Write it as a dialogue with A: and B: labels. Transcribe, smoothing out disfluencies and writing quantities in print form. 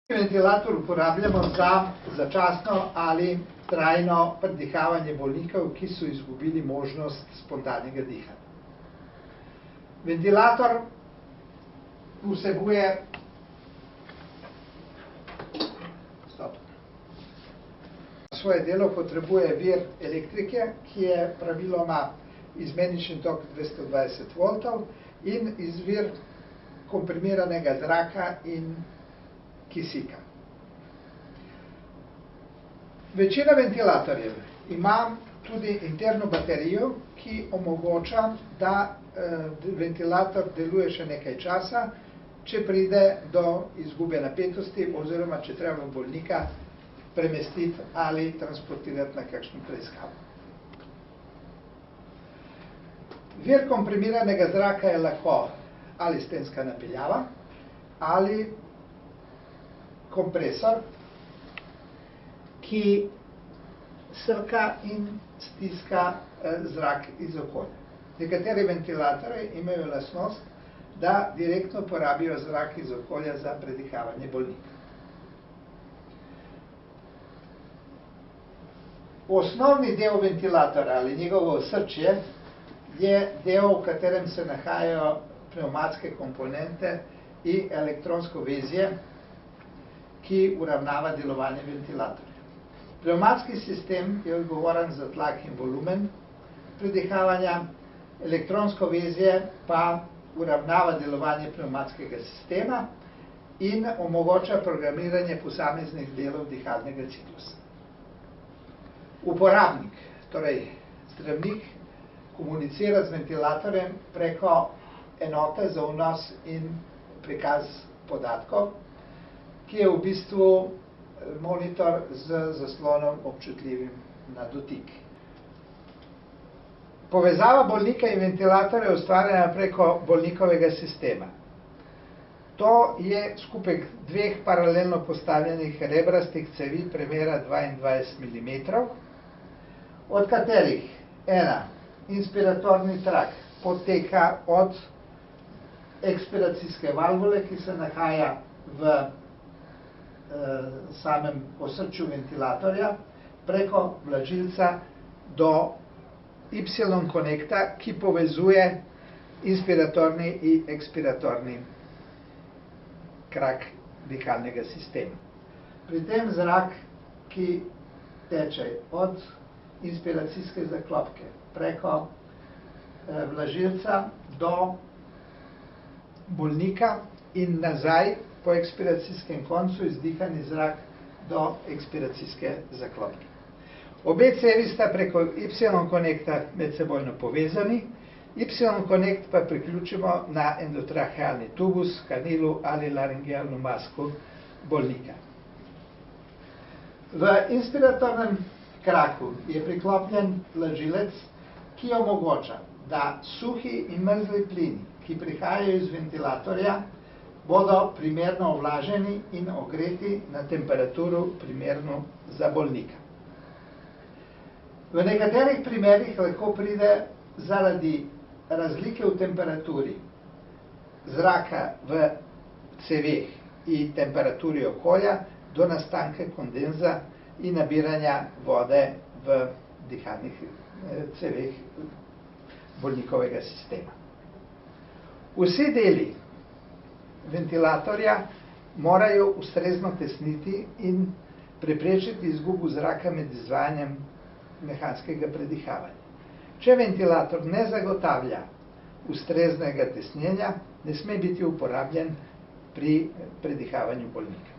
A: Ventilator uporabljamo za začasno ali trajno predihavanje bolnikov, ki so izgubili možnost spontanega dihanja. Ventilator vsebuje svoje delo potrebuje vir elektrike, ki je praviloma izmenični tok 220 voltov in izvir komprimiranega zraka in kisika. Večina ventilatorjev ima tudi interno baterijo, ki omogoča, da ventilator deluje še nekaj časa, če pride do izgube napetosti oziroma če treba bolnika premestiti ali transportirati na kakšno preiskavo. Vir komprimiranega zraka je lahko ali stenska napeljava ali kompresor, ki srka in stiska zrak iz okolja. Nekateri ventilatorji imajo lastnost, da direktno porabijo zrak iz okolja za predihavanje bolnika. Osnovni del ventilatora ali njegovo osrčje je del, v katerem se nahajajo pnevmatske komponente in elektronsko vezje, ki uravnava delovanje ventilatorja. Pnevmatski sistem je odgovoren za tlak in volumen predihavanja, elektronsko vezje pa uravnava delovanje pnevmatskega sistema in omogoča programiranje posameznih delov dihalnega ciklusa. Uporabnik, torej zdravnik, komunicira z ventilatorjem preko enote za vnos in prikaz podatkov, ki je v bistvu monitor z zaslonom občutljivim na dotik. Povezava bolnika in ventilatorja je ustvarjena preko bolnikovega sistema. To je skupek dveh paralelno postavljenih rebrastih cevi premera 22 mm, od katerih ena, inspiratorni trak, poteka od ekspiracijske valvule, ki se nahaja v samem osrčju ventilatorja, preko vlažilca do Y-konekta, ki povezuje inspiratorni in ekspiratorni krak dihalnega sistema. Pri tem zrak, ki teče od inspiracijske zaklopke preko vlažilca do bolnika in nazaj po ekspiracijskem koncu izdihani zrak do ekspiracijske zaklopke. Obe cevi sta preko Y-konekta medsebojno povezani, Y-konekt pa priključimo na endotrahealni tubus, kanilu ali laringealno masko bolnika. V inspiratornem kraku je priklopljen vlažilec, ki omogoča, da suhi in mrzli plini, ki prihajajo iz ventilatorja, bodo primerno ovlaženi in ogreti na temperaturo primerno za bolnika. V nekaterih primerih lahko pride zaradi razlike v temperaturi zraka v ceveh in temperaturi okolja do nastanka kondenza in nabiranja vode v dihalnih ceveh bolnikovega sistema. Vsi deli ventilatorja morajo ustrezno tesniti in preprečiti izgubo zraka med izvajanjem mehanskega predihavanja. Če ventilator ne zagotavlja ustreznega tesnjenja, ne sme biti uporabljen pri predihavanju bolnika.